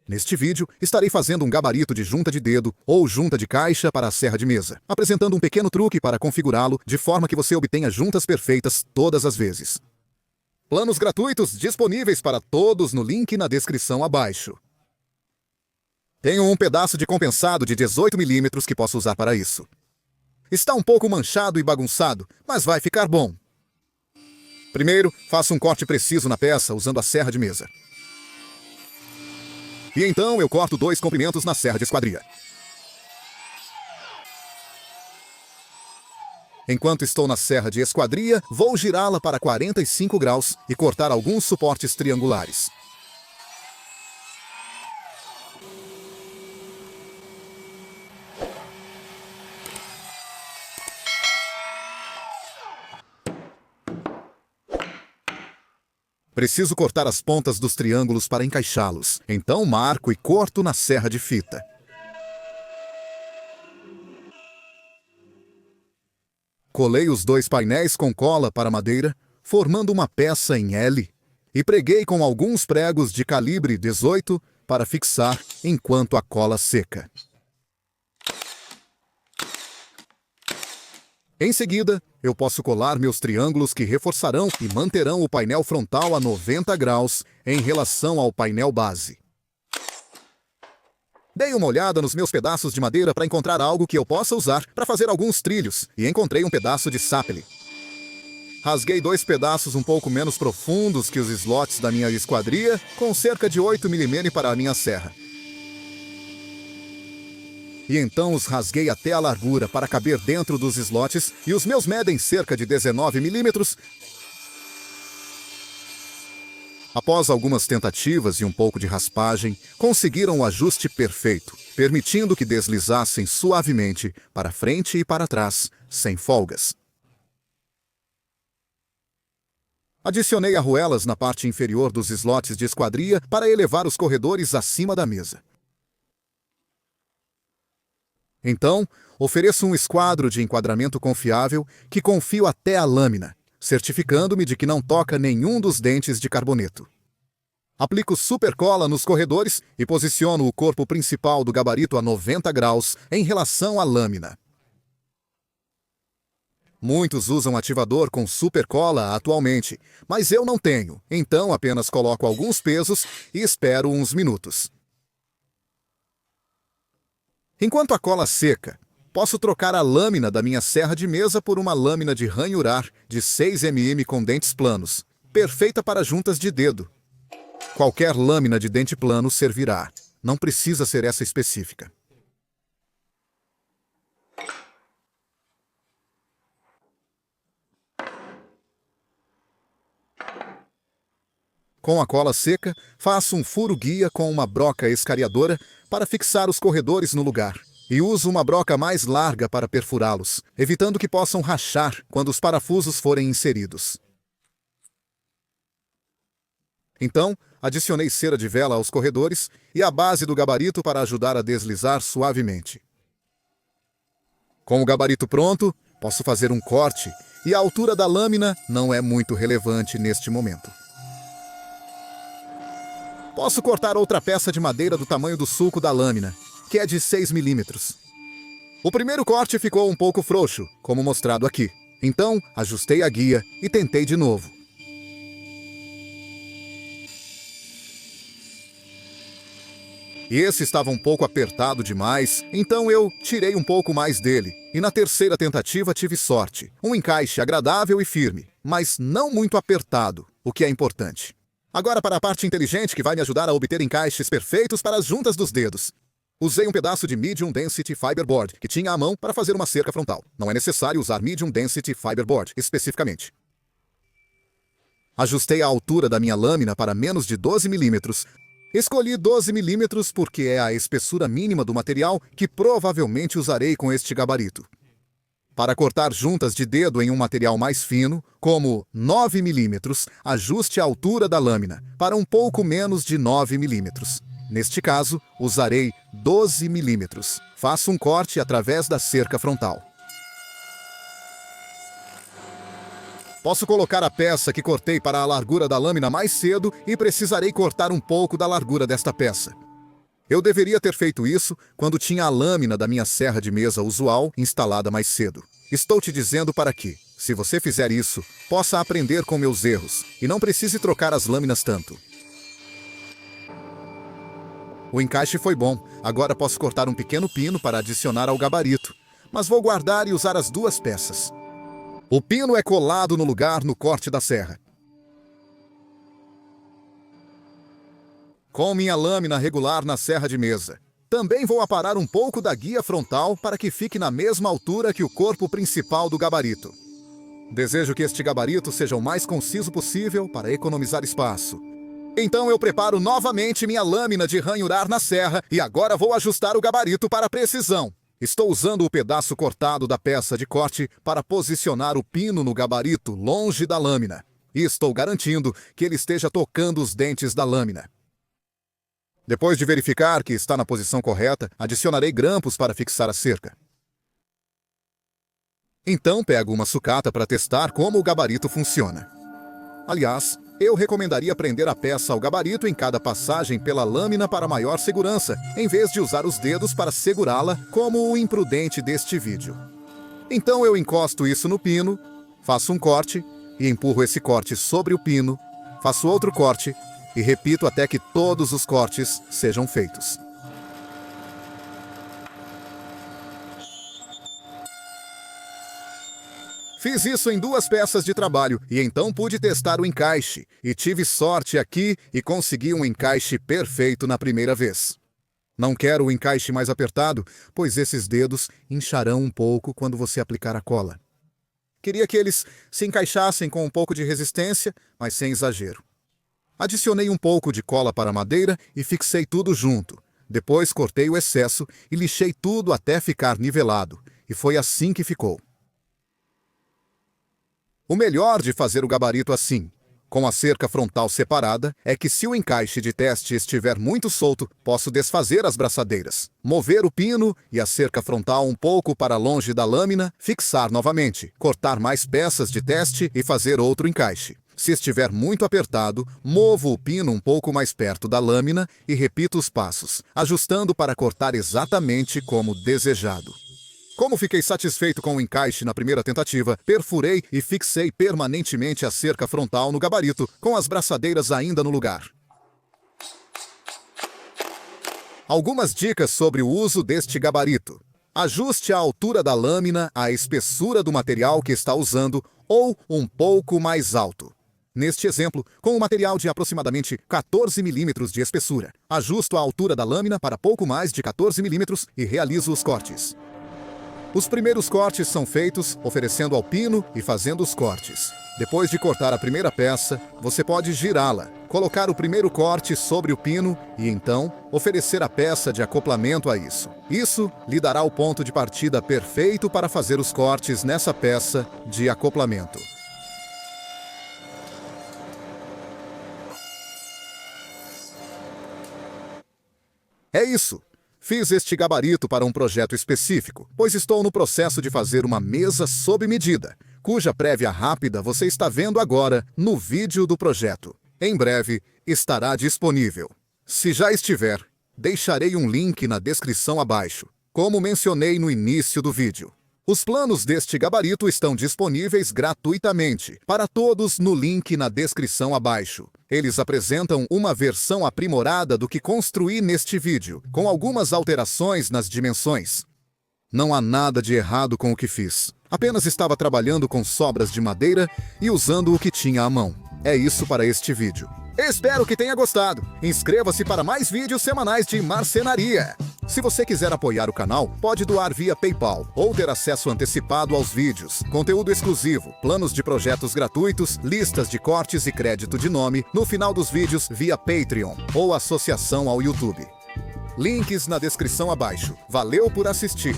Neste vídeo, estarei fazendo um gabarito de junta de dedo ou junta de caixa para a serra de mesa, apresentando um pequeno truque para configurá-lo de forma que você obtenha juntas perfeitas todas as vezes. Planos gratuitos disponíveis para todos no link na descrição abaixo. Tenho um pedaço de compensado de 18 mm que posso usar para isso. Está um pouco manchado e bagunçado, mas vai ficar bom. Primeiro, faço um corte preciso na peça usando a serra de mesa. E então eu corto 2 comprimentos na serra de esquadria. Enquanto estou na serra de esquadria, vou girá-la para 45 graus e cortar alguns suportes triangulares. Preciso cortar as pontas dos triângulos para encaixá-los, então marco e corto na serra de fita. Colei os 2 painéis com cola para madeira, formando uma peça em L, e preguei com alguns pregos de calibre 18 para fixar enquanto a cola seca. Em seguida, eu posso colar meus triângulos que reforçarão e manterão o painel frontal a 90 graus em relação ao painel base. Dei uma olhada nos meus pedaços de madeira para encontrar algo que eu possa usar para fazer alguns trilhos e encontrei um pedaço de sapele. Rasguei 2 pedaços um pouco menos profundos que os slots da minha esquadria, com cerca de 8 mm para a minha serra. E então os rasguei até a largura para caber dentro dos slots e os meus medem cerca de 19 mm. Após algumas tentativas e um pouco de raspagem, conseguiram o ajuste perfeito, permitindo que deslizassem suavemente para frente e para trás, sem folgas. Adicionei arruelas na parte inferior dos slots de esquadria para elevar os corredores acima da mesa. Então, ofereço um esquadro de enquadramento confiável que confio até a lâmina, certificando-me de que não toca nenhum dos dentes de carboneto. Aplico supercola nos corredores e posiciono o corpo principal do gabarito a 90 graus em relação à lâmina. Muitos usam ativador com supercola atualmente, mas eu não tenho, então apenas coloco alguns pesos e espero uns minutos. Enquanto a cola seca, posso trocar a lâmina da minha serra de mesa por uma lâmina de ranhurar de 6 mm com dentes planos, perfeita para juntas de dedo. Qualquer lâmina de dente plano servirá, não precisa ser essa específica. Com a cola seca, faço um furo guia com uma broca escariadora para fixar os corredores no lugar, e uso uma broca mais larga para perfurá-los, evitando que possam rachar quando os parafusos forem inseridos. Então, adicionei cera de vela aos corredores e a base do gabarito para ajudar a deslizar suavemente. Com o gabarito pronto, posso fazer um corte, e a altura da lâmina não é muito relevante neste momento. Posso cortar outra peça de madeira do tamanho do sulco da lâmina, que é de 6 mm. O primeiro corte ficou um pouco frouxo, como mostrado aqui. Então, ajustei a guia e tentei de novo. E esse estava um pouco apertado demais, então eu tirei um pouco mais dele. E na terceira tentativa tive sorte. Um encaixe agradável e firme, mas não muito apertado, o que é importante. Agora para a parte inteligente que vai me ajudar a obter encaixes perfeitos para as juntas dos dedos. Usei um pedaço de Medium Density Fiberboard que tinha à mão para fazer uma cerca frontal. Não é necessário usar Medium Density Fiberboard especificamente. Ajustei a altura da minha lâmina para menos de 12 mm. Escolhi 12 mm porque é a espessura mínima do material que provavelmente usarei com este gabarito. Para cortar juntas de dedo em um material mais fino, como 9 mm, ajuste a altura da lâmina para um pouco menos de 9 mm. Neste caso, usarei 12 mm. Faço um corte através da cerca frontal. Posso colocar a peça que cortei para a largura da lâmina mais cedo e precisarei cortar um pouco da largura desta peça. Eu deveria ter feito isso quando tinha a lâmina da minha serra de mesa usual instalada mais cedo. Estou te dizendo para que, se você fizer isso, possa aprender com meus erros e não precise trocar as lâminas tanto. O encaixe foi bom. Agora posso cortar um pequeno pino para adicionar ao gabarito, mas vou guardar e usar as duas peças. O pino é colado no lugar no corte da serra. Com minha lâmina regular na serra de mesa. Também vou aparar um pouco da guia frontal para que fique na mesma altura que o corpo principal do gabarito. Desejo que este gabarito seja o mais conciso possível para economizar espaço. Então eu preparo novamente minha lâmina de ranhurar na serra e agora vou ajustar o gabarito para precisão. Estou usando o pedaço cortado da peça de corte para posicionar o pino no gabarito longe da lâmina. E estou garantindo que ele esteja tocando os dentes da lâmina. Depois de verificar que está na posição correta, adicionarei grampos para fixar a cerca. Então pego uma sucata para testar como o gabarito funciona. Aliás, eu recomendaria prender a peça ao gabarito em cada passagem pela lâmina para maior segurança, em vez de usar os dedos para segurá-la como o imprudente deste vídeo. Então eu encosto isso no pino, faço um corte e empurro esse corte sobre o pino, faço outro corte e repito até que todos os cortes sejam feitos. Fiz isso em 2 peças de trabalho e então pude testar o encaixe. E tive sorte aqui e consegui um encaixe perfeito na primeira vez. Não quero o encaixe mais apertado, pois esses dedos incharão um pouco quando você aplicar a cola. Queria que eles se encaixassem com um pouco de resistência, mas sem exagero. Adicionei um pouco de cola para madeira e fixei tudo junto. Depois cortei o excesso e lixei tudo até ficar nivelado. E foi assim que ficou. O melhor de fazer o gabarito assim, com a cerca frontal separada, é que se o encaixe de teste estiver muito solto, posso desfazer as braçadeiras, mover o pino e a cerca frontal um pouco para longe da lâmina, fixar novamente, cortar mais peças de teste e fazer outro encaixe. Se estiver muito apertado, movo o pino um pouco mais perto da lâmina e repito os passos, ajustando para cortar exatamente como desejado. Como fiquei satisfeito com o encaixe na primeira tentativa, perfurei e fixei permanentemente a cerca frontal no gabarito, com as braçadeiras ainda no lugar. Algumas dicas sobre o uso deste gabarito. Ajuste a altura da lâmina à espessura do material que está usando ou um pouco mais alto. Neste exemplo, com um material de aproximadamente 14 mm de espessura, ajusto a altura da lâmina para pouco mais de 14 mm e realizo os cortes. Os primeiros cortes são feitos oferecendo ao pino e fazendo os cortes. Depois de cortar a primeira peça, você pode girá-la, colocar o primeiro corte sobre o pino e então oferecer a peça de acoplamento a isso. Isso lhe dará o ponto de partida perfeito para fazer os cortes nessa peça de acoplamento. É isso! Fiz este gabarito para um projeto específico, pois estou no processo de fazer uma mesa sob medida, cuja prévia rápida você está vendo agora no vídeo do projeto. Em breve, estará disponível. Se já estiver, deixarei um link na descrição abaixo, como mencionei no início do vídeo. Os planos deste gabarito estão disponíveis gratuitamente para todos no link na descrição abaixo. Eles apresentam uma versão aprimorada do que construí neste vídeo, com algumas alterações nas dimensões. Não há nada de errado com o que fiz. Apenas estava trabalhando com sobras de madeira e usando o que tinha à mão. É isso para este vídeo. Espero que tenha gostado. Inscreva-se para mais vídeos semanais de marcenaria. Se você quiser apoiar o canal, pode doar via PayPal ou ter acesso antecipado aos vídeos, conteúdo exclusivo, planos de projetos gratuitos, listas de cortes e crédito de nome no final dos vídeos via Patreon ou associação ao YouTube. Links na descrição abaixo. Valeu por assistir!